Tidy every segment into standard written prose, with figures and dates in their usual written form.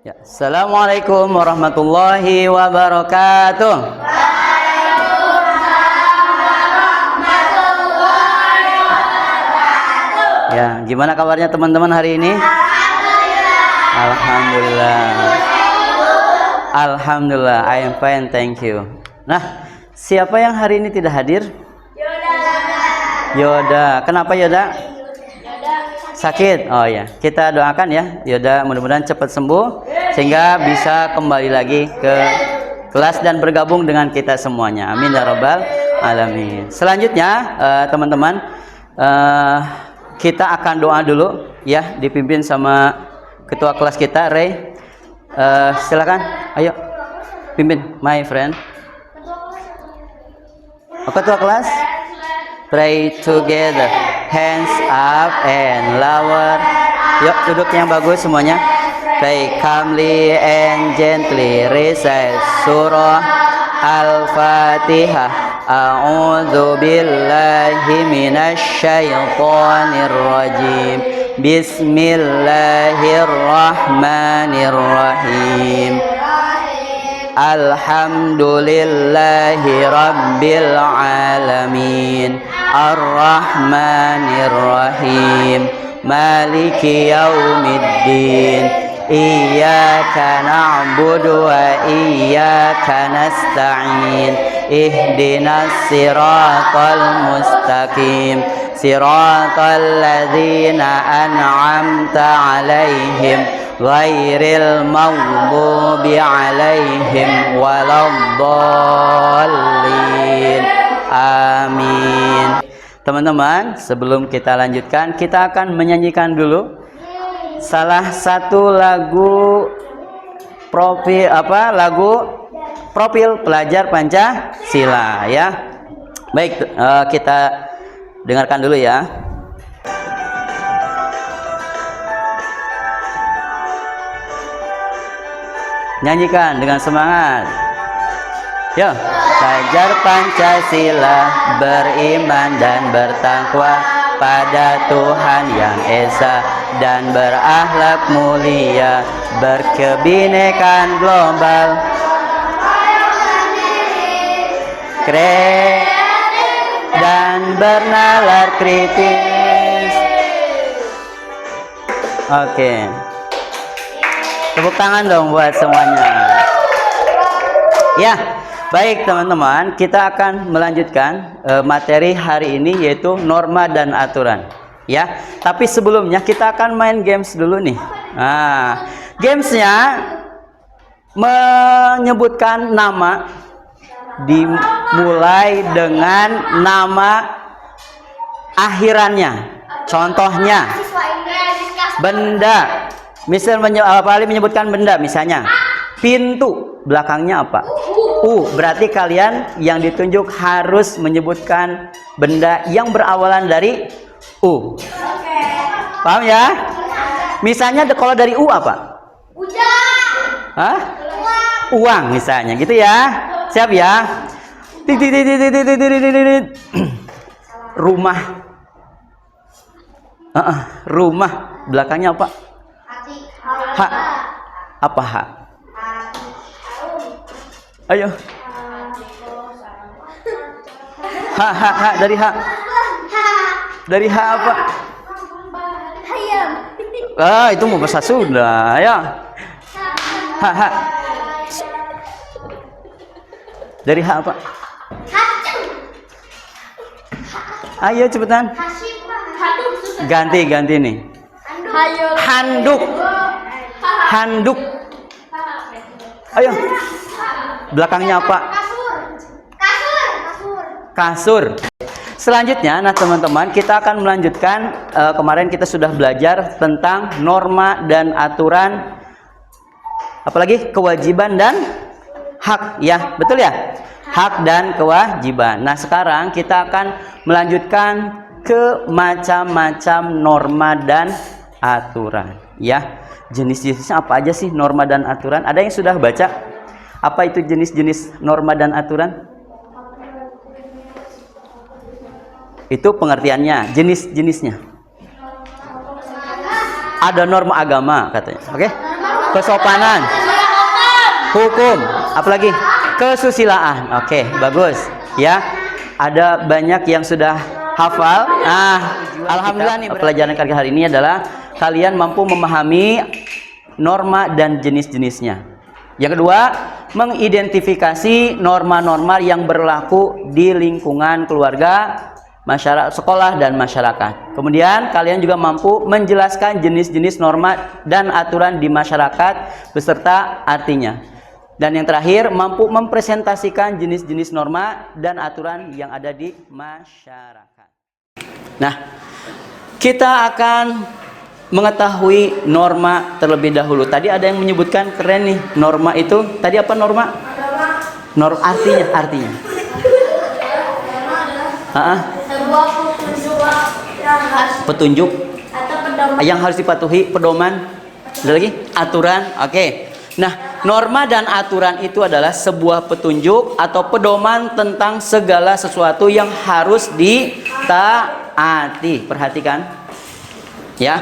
Ya, Assalamualaikum warahmatullahi wabarakatuh. Ya, gimana kabarnya teman-teman hari ini? Alhamdulillah. Alhamdulillah, I am fine, thank you. Nah, siapa yang hari ini tidak hadir? Yoda. Kenapa Yoda? Sakit. Oh ya, kita doakan ya Yoda mudah-mudahan cepat sembuh sehingga bisa kembali lagi ke kelas dan bergabung dengan kita semuanya. Amin ya rabbal alamin. Selanjutnya teman-teman, kita akan doa dulu ya, dipimpin sama ketua kelas kita Ray. Silakan, ayo pimpin my friend. Ketua kelas, pray together, hands up and lower. Yuk duduk yang bagus semuanya. Pray calmly and gently recite surah Al-Fatihah. A'udzu billahi minasy syaithanir rajim. Bismillahirrahmanirrahim. Alhamdulillahi rabbil alamin. Ar-Rahmanir-Rahim. Maliki yaumiddin. Iyyaka na'budu wa iyyaka nasta'in. Ihdinas siratal mustaqim. Siratal ladzina an'amta 'alaihim ghairil maghdubi 'alaihim waladdallin. Amin. Teman-teman, sebelum kita lanjutkan, kita akan menyanyikan dulu salah satu lagu profil pelajar Pancasila ya. Baik, kita dengarkan dulu ya. Nyanyikan dengan semangat. Yo, pelajar Pancasila beriman dan bertakwa pada Tuhan Yang Esa dan berakhlak mulia, berkebinekaan global, kreatif dan bernalar kritis. Oke. Tepuk tangan dong buat semuanya. Ya, baik teman-teman, kita akan melanjutkan materi hari ini yaitu norma dan aturan. Ya, tapi sebelumnya kita akan main games dulu nih. Nah, gamesnya menyebutkan nama, dimulai dengan nama akhirannya. Contohnya, benda. Misal Ali menyebutkan benda, misalnya pintu, belakangnya apa? Berarti kalian yang ditunjuk harus menyebutkan benda yang berawalan dari U. Paham ya? Misalnya kalau dari U apa? Hah? Uang misalnya, gitu ya. Siap ya? Rumah. Rumah, belakangnya apa? H. Apa H? Ayo. H dari H. Dari H apa? Itu mau bahasa Sunda ya. H. Dari H apa? Ayo cepetan. Ganti nih. Handuk. Ayo. Belakangnya apa? Kasur. Selanjutnya, nah teman-teman, kita akan melanjutkan. Kemarin kita sudah belajar tentang norma dan aturan, apalagi kewajiban dan hak, ya, betul ya? Hak dan kewajiban. Nah, sekarang kita akan melanjutkan ke macam-macam norma dan aturan, ya. Jenis-jenisnya apa aja sih norma dan aturan? Ada yang sudah baca? Apa itu jenis-jenis norma dan aturan? Itu pengertiannya, jenis-jenisnya. Ada norma agama katanya, oke? kesopanan, hukum, apalagi kesusilaan. Oke, bagus ya. Ada banyak yang sudah hafal. Nah, alhamdulillah nih pelajaran kali hari ini adalah kalian mampu memahami norma dan jenis-jenisnya. Yang kedua, mengidentifikasi norma-norma yang berlaku di lingkungan keluarga, masyarakat, sekolah, dan masyarakat. Kemudian kalian juga mampu menjelaskan jenis-jenis norma dan aturan di masyarakat beserta artinya. Dan yang terakhir, mampu mempresentasikan jenis-jenis norma dan aturan yang ada di masyarakat. Nah, kita akan mengetahui norma terlebih dahulu. Tadi ada yang menyebutkan keren nih, norma itu. Tadi apa norma? Norma artinya. Petunjuk yang harus dipatuhi, pedoman. Ada lagi? Aturan. Oke. Nah, norma dan aturan itu adalah sebuah petunjuk atau pedoman tentang segala sesuatu yang harus ditaati. Perhatikan. Ya.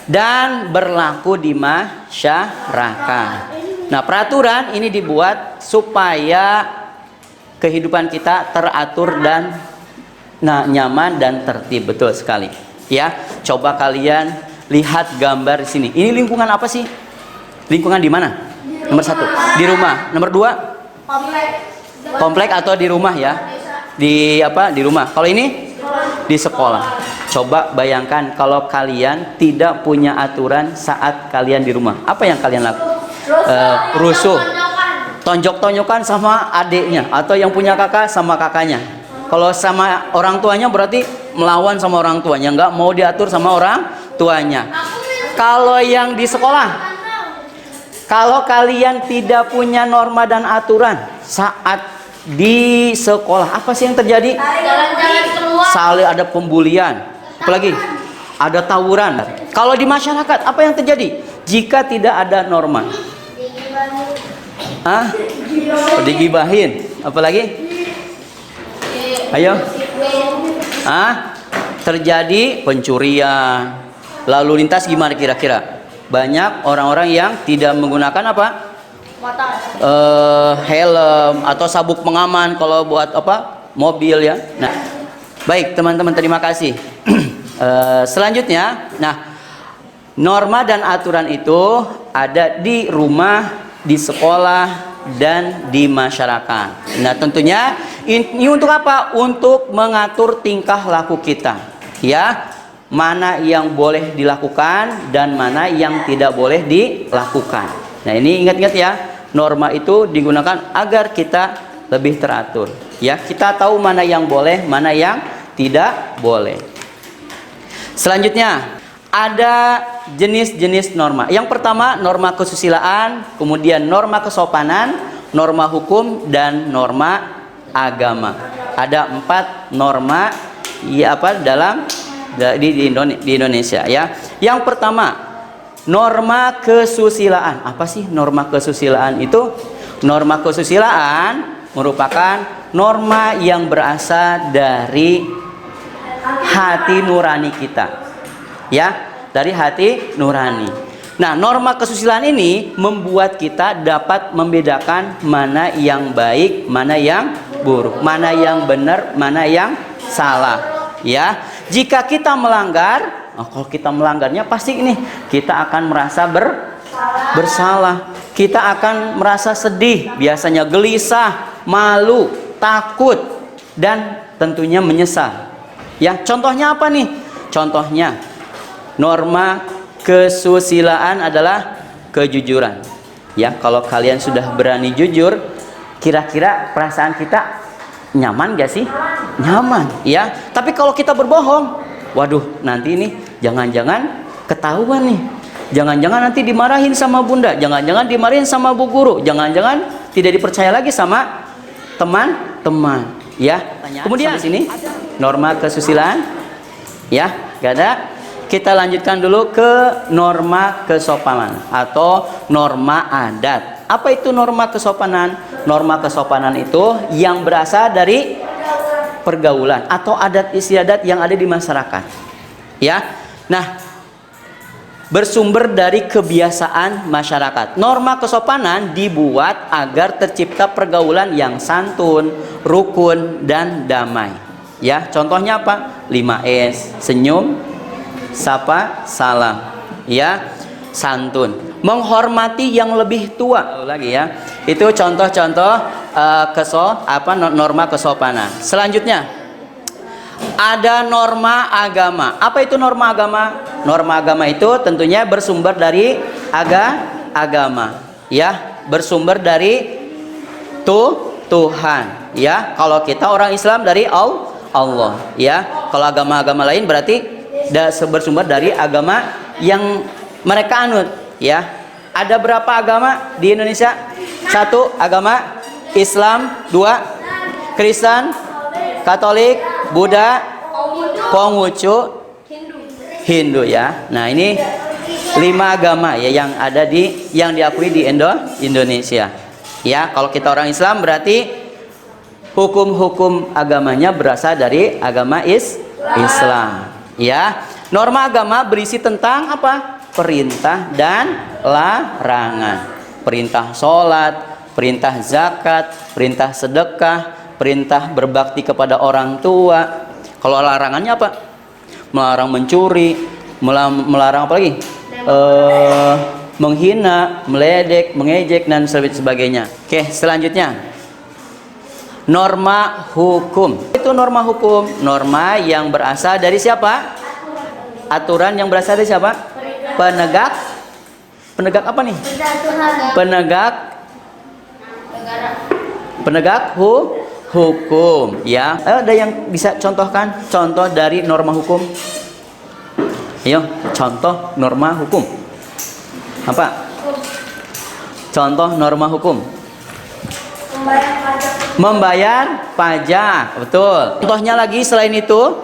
Dan berlaku di masyarakat. Nah, peraturan ini dibuat supaya kehidupan kita teratur dan nyaman dan tertib. Betul sekali. Ya, coba kalian lihat gambar di sini. Ini lingkungan apa sih? Lingkungan di mana? Nomor 1, di rumah. Nomor 2, komplek atau di rumah ya? Di apa? Di rumah. Kalau ini di sekolah. Coba bayangkan kalau kalian tidak punya aturan saat kalian di rumah. Apa yang kalian lakukan? Rusuh, tonjok-tonjokan sama adiknya, atau yang punya kakak sama kakaknya. Kalau sama orang tuanya berarti melawan sama orang tuanya, nggak mau diatur sama orang tuanya. Kalau yang di sekolah, kalau kalian tidak punya norma dan aturan saat di sekolah, apa sih yang terjadi? Jalan-jalan keluar. Saling ada pembulian, apalagi ada tawuran. Kalau di masyarakat, apa yang terjadi jika tidak ada norma? Digibahin. Apalagi? Ayo. Terjadi pencurian. Lalu lintas gimana kira-kira? Banyak orang-orang yang tidak menggunakan apa? Helm atau sabuk pengaman kalau buat apa? Mobil ya. Nah, baik teman-teman, terima kasih. Selanjutnya, nah, norma dan aturan itu ada di rumah, di sekolah, dan di masyarakat. Nah, tentunya ini untuk apa? Untuk mengatur tingkah laku kita. Ya, mana yang boleh dilakukan dan mana yang tidak boleh dilakukan. Nah, ini ingat-ingat ya, norma itu digunakan agar kita lebih teratur. Ya, kita tahu mana yang boleh, mana yang tidak boleh. Selanjutnya, ada jenis-jenis norma. Yang pertama, norma kesusilaan, kemudian norma kesopanan, norma hukum, dan norma agama. Ada 4 norma ya apa dalam di Indonesia ya. Yang pertama, norma kesusilaan. Apa sih norma kesusilaan itu? Norma kesusilaan merupakan norma yang berasal dari hati nurani kita. Ya, dari hati nurani. Nah, norma kesusilaan ini membuat kita dapat membedakan mana yang baik, mana yang buruk, mana yang benar, mana yang salah. Ya, jika kita melanggar, kalau kita melanggarnya pasti ini kita akan merasa bersalah. Kita akan merasa sedih, biasanya gelisah, malu, takut, dan tentunya menyesal. Ya, contohnya apa nih? Contohnya norma kesusilaan adalah kejujuran. Ya, kalau kalian sudah berani jujur, kira-kira perasaan kita nyaman gak sih? Nyaman, ya. Tapi kalau kita berbohong, waduh, nanti ini jangan-jangan ketahuan nih. Jangan-jangan nanti dimarahin sama bunda, jangan-jangan dimarahin sama bu guru, jangan-jangan tidak dipercaya lagi sama teman-teman, ya. Kemudian di sini norma kesusilaan, ya, gak ada. Kita lanjutkan dulu ke norma kesopanan atau norma adat. Apa itu norma kesopanan? Norma kesopanan itu yang berasal dari pergaulan atau adat istiadat yang ada di masyarakat. Ya. Nah, bersumber dari kebiasaan masyarakat. Norma kesopanan dibuat agar tercipta pergaulan yang santun, rukun, dan damai. Ya, contohnya apa? 5S, senyum, sapa, salam. Ya, santun, menghormati yang lebih tua. Lagi ya. Itu contoh-contoh norma kesopanan. Selanjutnya, ada norma agama. Apa itu norma agama? Norma agama itu tentunya bersumber dari agama, ya, bersumber dari Tuhan, ya. Kalau kita orang Islam dari Allah, ya. Kalau agama-agama lain berarti bersumber dari agama yang mereka anut, ya. Ada berapa agama di Indonesia? 1, agama Islam. 2, Kristen, Katolik, Buddha, Konghucu, Hindu, ya. Nah, ini 5 agama ya yang ada yang diakui di Indonesia. Ya, kalau kita orang Islam berarti hukum-hukum agamanya berasal dari agama Islam. Ya. Norma agama berisi tentang apa? Perintah dan larangan. Perintah sholat, perintah zakat, perintah sedekah, perintah berbakti kepada orang tua. Kalau larangannya apa? Melarang mencuri, melarang apa lagi? Menghina, meledek, mengejek, dan sebagainya. Oke, selanjutnya, norma hukum. Itu norma hukum, norma yang berasal dari siapa? Aturan yang berasal dari siapa? Penegak apa nih? Penegak hukum, ya. Ada yang bisa contohkan contoh dari norma hukum? Ayo, contoh norma hukum. Apa? Contoh norma hukum. Membayar pajak, betul. Contohnya lagi selain itu,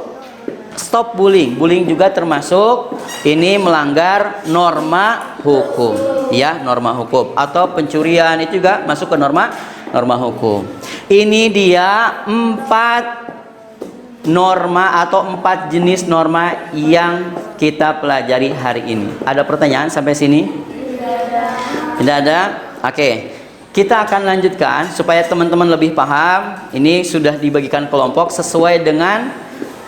stop bullying. Bullying juga termasuk ini melanggar norma hukum, ya, norma hukum. Atau pencurian itu juga masuk ke norma hukum. Ini dia 4 norma atau 4 jenis norma yang kita pelajari hari ini. Ada pertanyaan sampai sini? Tidak ada? Oke. Kita akan lanjutkan supaya teman-teman lebih paham. Ini sudah dibagikan kelompok sesuai dengan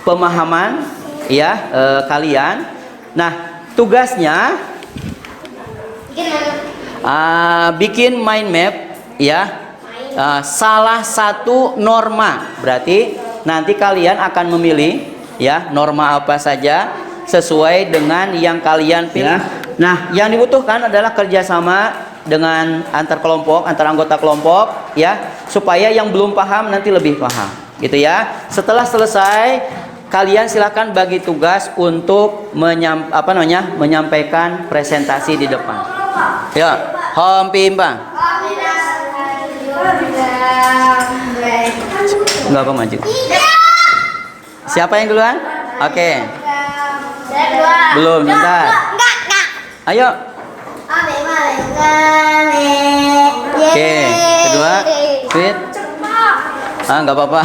pemahaman, ya, kalian. Nah, tugasnya bikin mind map, ya. Salah satu norma. Berarti nanti kalian akan memilih, ya, norma apa saja sesuai dengan yang kalian pilih. Nah, yang dibutuhkan adalah kerjasama dengan antar kelompok, antar anggota kelompok, ya, supaya yang belum paham nanti lebih paham, gitu ya. Setelah selesai, kalian silakan bagi tugas untuk menyampaikan presentasi di depan. Ya, Hom Pimpa. Enggak apa maju. Siapa yang duluan? Oke. Belum, bentar. Ayo. Oke, kedua. Sweet. Enggak apa-apa.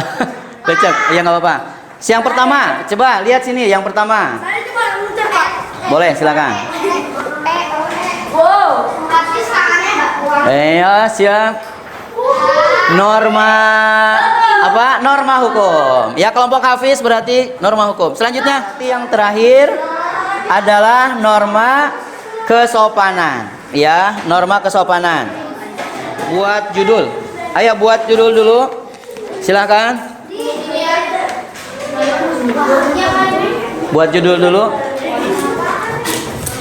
Lecek. Ya enggak apa-apa. Yang pertama, coba lihat sini yang pertama. Boleh, silakan. Ayo, siap. Norma apa? Norma hukum. Ya, kelompok Hafiz berarti norma hukum. Selanjutnya yang terakhir adalah norma kesopanan. Ya, norma kesopanan. Buat judul. Ayo buat judul dulu. Silakan. Buat judul dulu.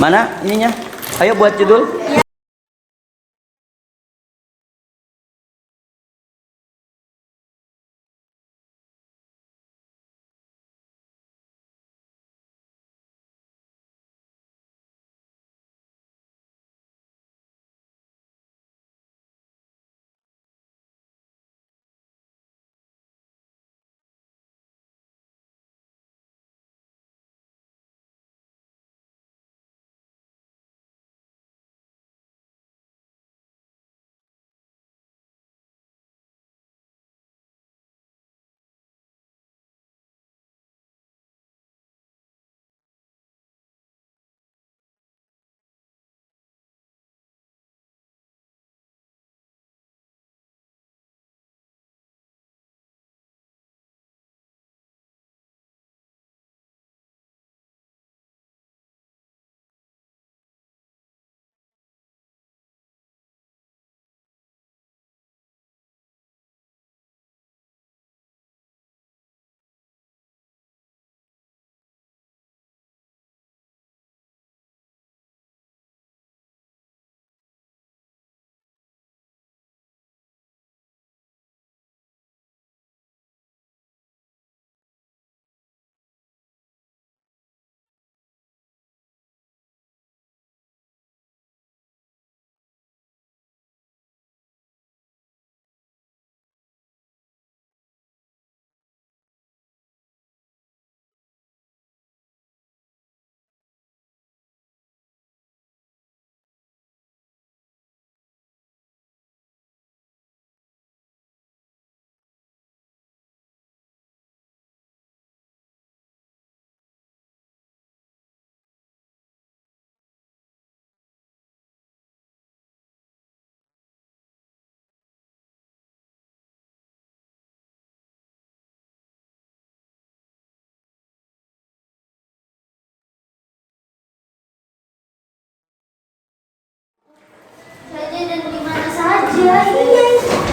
Mana ininya? Ayo buat judul.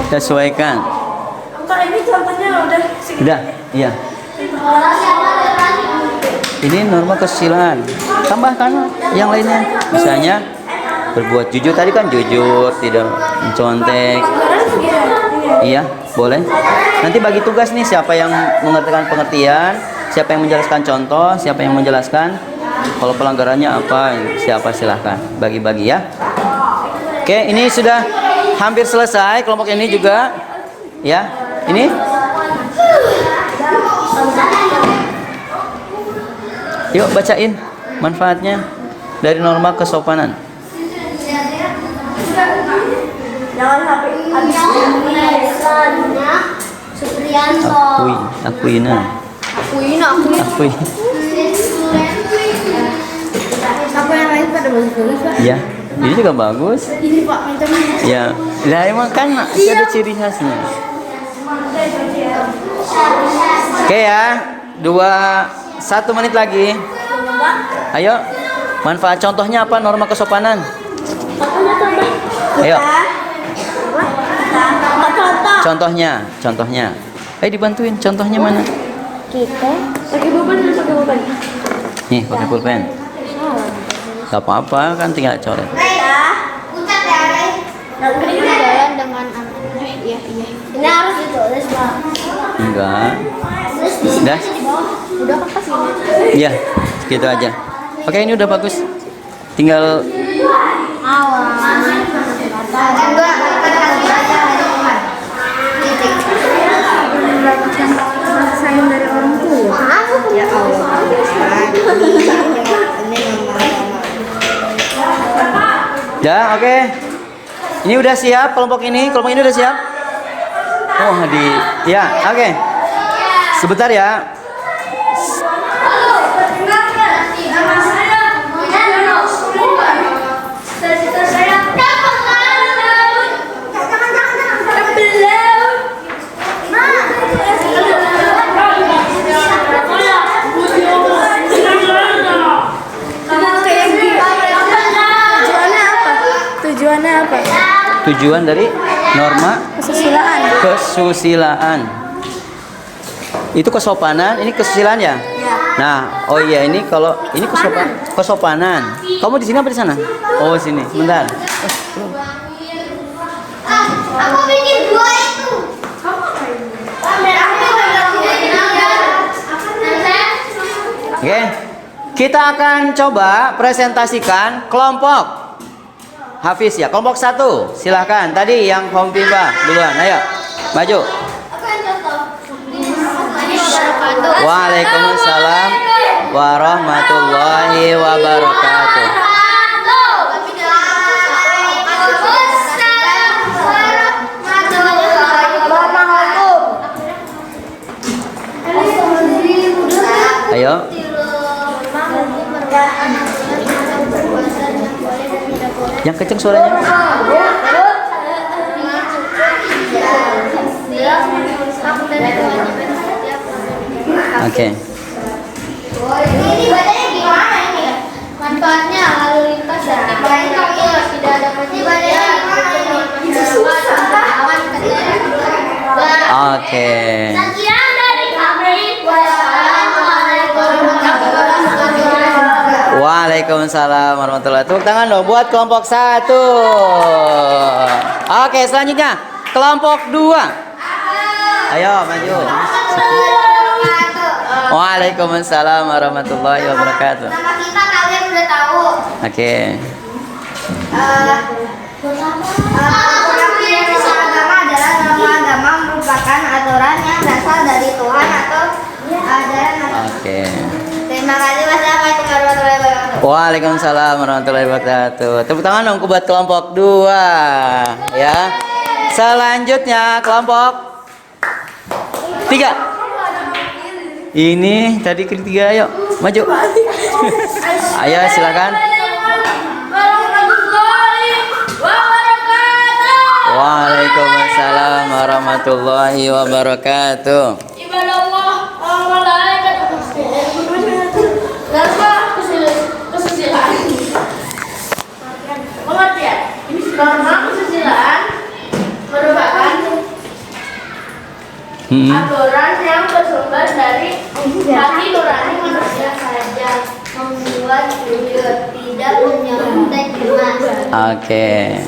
Sesuaikan. Kak, ini contohnya Udah, iya. Ini norma kesusilaan. Tambahkan yang lainnya. Misalnya berbuat jujur, tadi kan jujur, tidak mencontek. Iya, boleh. Nanti bagi tugas nih, siapa yang mengertikan pengertian, siapa yang menjelaskan contoh, siapa yang menjelaskan kalau pelanggarannya apa, siapa, silahkan bagi-bagi ya. Oke, ini sudah hampir selesai kelompok ini juga. Ya, ini yuk bacain manfaatnya dari norma kesopanan. Jangan sampai habis Supriyanto. Akuina. Apa yang lain pada bagus-bagus, Pak? Ya, ini juga bagus. Ini Pak, macamnya. Ya, lah emang kan ada ciri khasnya. Oke ya, 1 menit lagi. Ayo, manfaat contohnya apa norma kesopanan? Ayo. Contohnya. Ayo dibantuin, contohnya mana? Kita pakai pulpen. Nih, pakai pulpen. Gak apa-apa, kan tinggal coret. Jalan dengan iya. Ini harus ditulis, Pak. Enggak. Udah? Udah kan pas ini. Iya, gitu aja. Oke, ini udah bagus. Tinggal sayang dari orang tua. Ya Allah. ya, oke. Ini udah siap kelompok ini udah siap. Oh, ya, oke. Sebentar ya. Tujuan dari norma kesusilaan. Itu kesopanan, ini kesusilaan ya? Nah, oh iya, ini kalau ini kesopanan. Kamu di sini apa di sana? Oh, sini. Sebentar. Aku bikin 2 itu. Oke. Kita akan coba presentasikan kelompok Hafiz ya, kelompok 1. Silahkan. Tadi yang home tiba duluan. Ayo, maju. Waalaikumsalam warahmatullahi wabarakatuh. Ayo. Yang kenceng suaranya. Oke. Ini bacanya gimana ini? Manfaatnya lalu lintas dan tidak ada penyebabnya. Oke. Sekian dari kami. Wassalamualaikum warahmatullahi wabarakatuh. Waalaikumsalam warahmatullahi wabarakatuh. Tepuk tangan dong buat kelompok 1. Oke, selanjutnya kelompok 2. Ayo maju. Waalaikumsalam warahmatullahi wabarakatuh. Nama kita kalian udah tahu. Oke. Agama adalah norma agama merupakan aturan yang berasal dari Tuhan atau ajaran. Oke. Terima kasih. Wassalamualaikum warahmatullahi wabarakatuh. Waalaikumsalam warahmatullahi wabarakatuh. Tepuk tangan dong buat kelompok 2 ya. Selanjutnya kelompok 3. Ini tadi ketiga, ayo maju. Ayo silakan. Waalaikumsalam warahmatullahi wabarakatuh. Pengertian. Ini norma kesusilaan Aturan yang bersumber dari hati nurani manusia saja, membuat jujur, tidak menyontek jelas. Oke.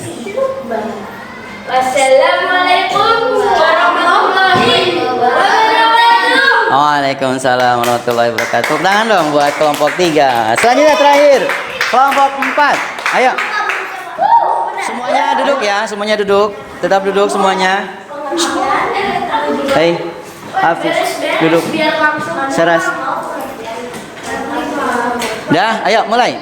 Wassalamualaikum warahmatullahi wabarakatuh. Waalaikumsalam warahmatullahi wabarakatuh. Tepuk tangan dong buat kelompok 3. Selanjutnya terakhir, kelompok 4. Ayo. Semuanya duduk ya, semuanya duduk. Tetap duduk semuanya. Hei, Hafiz, duduk. Seras. Dah, ayo mulai.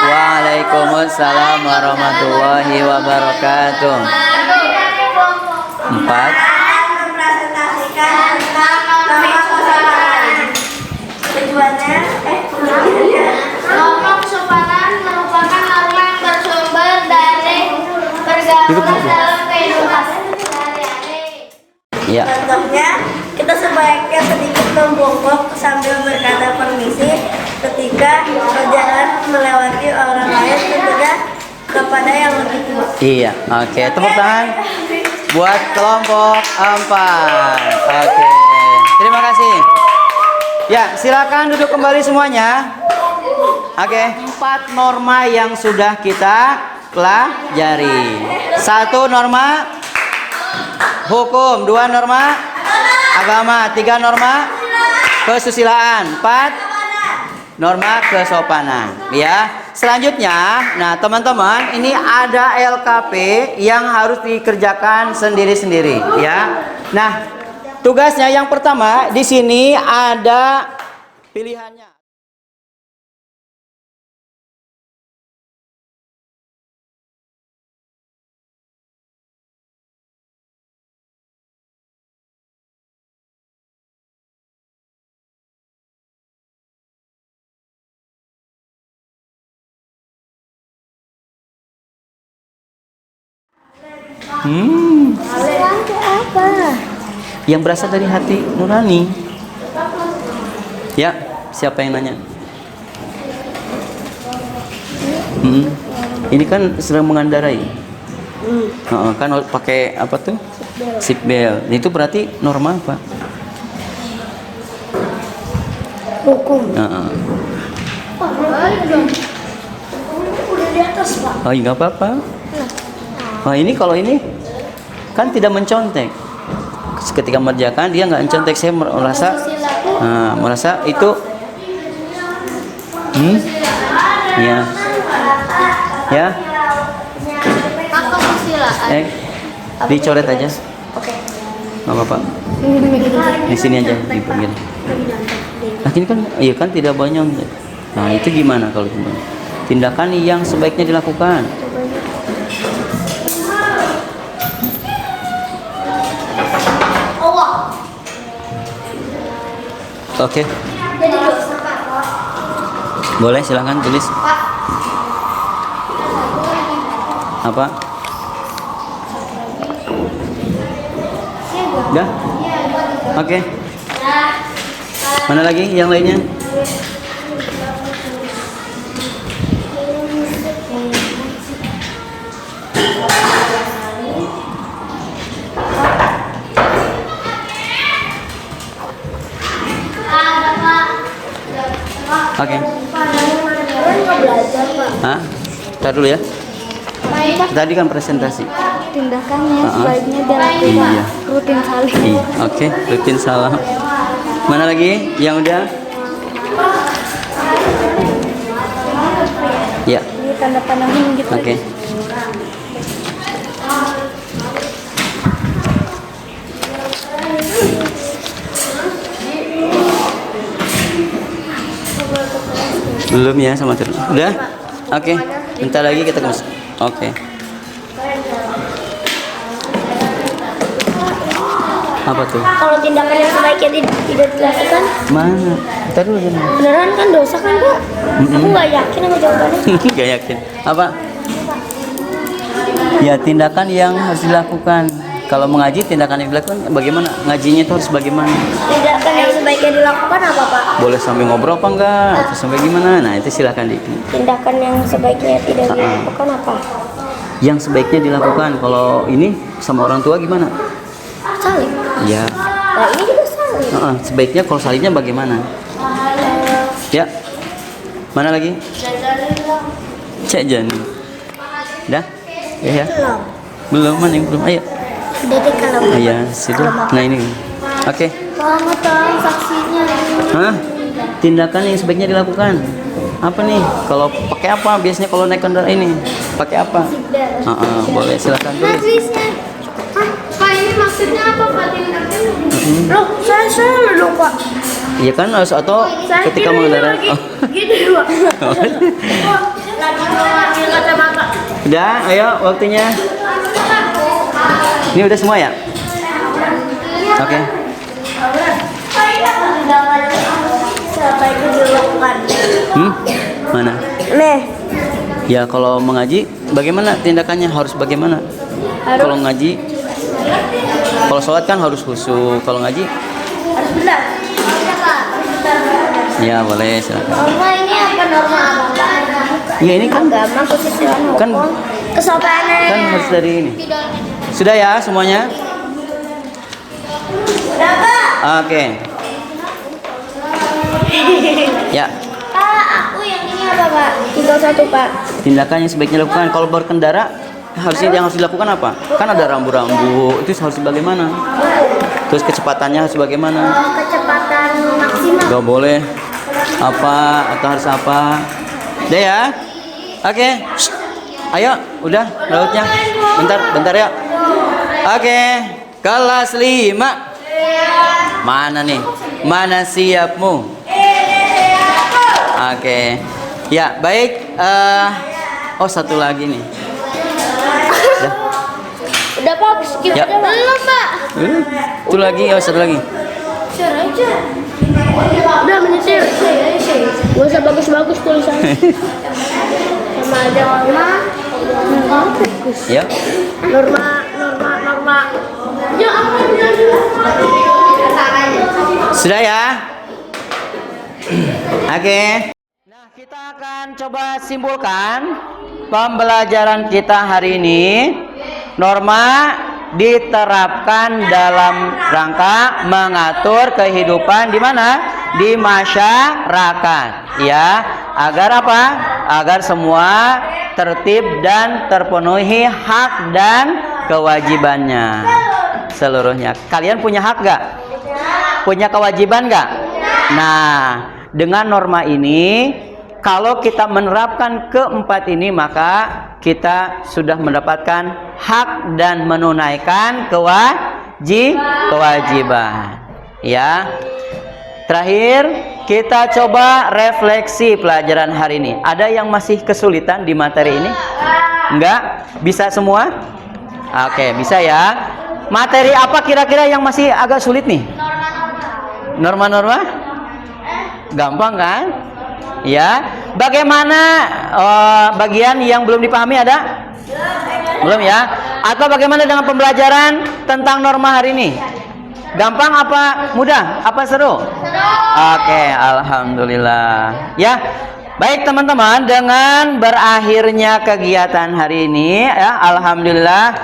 Waalaikumsalam warahmatullahi wabarakatuh. 4. Mempresentasikan tentang norma kesopanan. Tujuannya, norma kesopanan merupakan norma yang bersumber dari pergaulan dalam kehidupan sehari-hari. Ya. Contohnya, kita sebaiknya sedikit membongkok sambil berkata permisi ketika berjalan melewati orang lain, tentunya kepada yang lebih tua. Iya, oke. Tepuk tangan buat kelompok 4. Oke. Terima kasih. Ya, silakan duduk kembali semuanya. Oke, 4 norma yang sudah kita pelajari. 1 norma hukum, 2 norma agama, 3 norma kesusilaan, 4 norma kesopanan. Ya. Selanjutnya, nah teman-teman, ini ada LKP yang harus dikerjakan sendiri-sendiri, ya. Nah, tugasnya yang pertama di sini ada pilihannya. Apa? Yang berasal dari hati nurani. Ya, siapa yang nanya? Ini kan sedang mengendarai. Kan pakai apa tuh? Seatbelt. Itu berarti norma apa? Hukum. Udah di atas, Pak. Oh, nggak apa-apa. Nah, ini kalau ini kan tidak mencontek. Ketika mengerjakan dia nggak mencontek. Saya merasa itu ya dicoret aja. Nggak apa-apa. Di sini aja di pinggir. Nah, ini kan iya kan tidak banyak. Nah, itu gimana kalau tindakan yang sebaiknya dilakukan? Oke. Boleh, silahkan tulis. Apa? Udah? Oke. Mana lagi yang lainnya? Oke. Hah? Ntar dulu ya. Tadi kan presentasi. Tindakannya sebaiknya dilakukan Iya. rutin kali. Iya. Oke, rutin salah. Mana lagi yang udah? Ya. Ini tanda panahnya gitu. Oke. Belum ya sama terus. Udah? Oke. Bentar lagi kita ke Oke. Apa tuh? Kalau tindakan yang sebaiknya tidak dilakukan, Mana? Ntar dulu ya. beneran kan dosa kan, Pak? Aku nggak yakin sama jawabannya. Gak yakin. Apa? Ya, tindakan yang harus dilakukan. Kalau mengaji, tindakan yang dilakukan bagaimana? Ngajinya itu harus bagaimana? Tindakan yang sebaiknya dilakukan apa, Pak? Boleh sambil ngobrol apa enggak? Atau sampai gimana? Nah, itu silakan di. Tindakan yang sebaiknya tidak dilakukan apa? Yang sebaiknya dilakukan kalau ini sama orang tua gimana? Salib. Iya. Nah, ini juga salib. Sebaiknya kalau salibnya bagaimana? Ya. Mana lagi? Cek Jani. Dah? Ya. Belum, mana yang belum? Ayo. Udah deh kalau. Iya, sudah. Nah ini. Oke. Mau tahu saksinya. Hah? Tindakan yang sebaiknya dilakukan. Apa nih? Kalau pakai apa? Biasanya kalau naik kendaraan ini pakai apa? Boleh silakan tulis. Pak, ini maksudnya apa Pak tindakan? Loh, saya lupa. Iya kan harus atau ketika mengendarai. Gitu, Pak. Lagi mengambil kacamata. Udah, ayo waktunya. Ini udah semua ya? Oke. Siapa itu dilakukan? Mana? Nih. Ya kalau mengaji, bagaimana tindakannya? Harus bagaimana? Kalau ngaji, kalau sholat kan harus khusyuk. Kalau ngaji, Harus benar. ya boleh silakan. Norma ini apa norma apa? Ya ini kan Agama, kesusilaan hukum, Kan- kesopanan. kan harus dari ini. Sudah ya semuanya? Udah, Pak. Oke. Ya, Pak, aku yang ini apa, Pak? Tinggal satu, Pak. tindakan yang sebaiknya dilakukan kalau berkendara harusnya yang harus dilakukan apa? Kan ada rambu-rambu, itu harus bagaimana? Terus kecepatannya harus bagaimana? Kecepatan maksimal. Gak boleh apa atau harus apa? Udah ya? Oke. Shh. Ayo, udah lautnya. Bentar ya. Oke. Kelas 5. Mana nih? Mana siapmu? Oke. Ya, baik. Oh, satu lagi nih. Udah. Udah, Pak. Skip Ya. aja, Pak. Belum, Pak. Itu lagi, oh satu lagi. Share aja. Udah menyetir. Gak usah bagus-bagus tulisannya. Sama ada norma. Bagus. Ya. Norma. Ya ampun. Sudah ya? Oke. Nah, kita akan coba simpulkan pembelajaran kita hari ini. Norma diterapkan dalam rangka mengatur kehidupan di mana? Di masyarakat. Ya, agar apa? Agar semua tertib dan terpenuhi hak dan kewajibannya seluruhnya. Kalian punya hak gak? Punya kewajiban gak? Nah, dengan norma ini, kalau kita menerapkan keempat ini, maka kita sudah mendapatkan hak dan menunaikan kewajiban. Ya. Terakhir, kita coba refleksi pelajaran hari ini. Ada yang masih kesulitan di materi ini? Enggak? Bisa semua? Oke, bisa ya. Materi apa kira-kira yang masih agak sulit nih? Norma-norma? Gampang kan? Ya. Bagaimana bagian yang belum dipahami ada? Belum ya? Atau bagaimana dengan pembelajaran tentang norma hari ini? Gampang apa mudah? Apa seru? Oke, alhamdulillah. Ya. Baik teman-teman, dengan berakhirnya kegiatan hari ini ya, alhamdulillah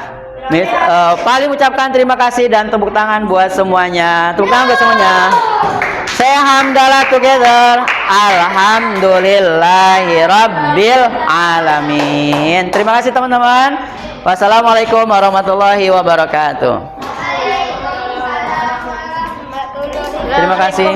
paling ucapkan terima kasih dan tepuk tangan buat semuanya. Tepuk tangan buat semuanya. Say hamdalah together. Alhamdulillahi rabbil alamin. Terima kasih teman-teman. Wassalamualaikum warahmatullahi wabarakatuh. Terima kasih.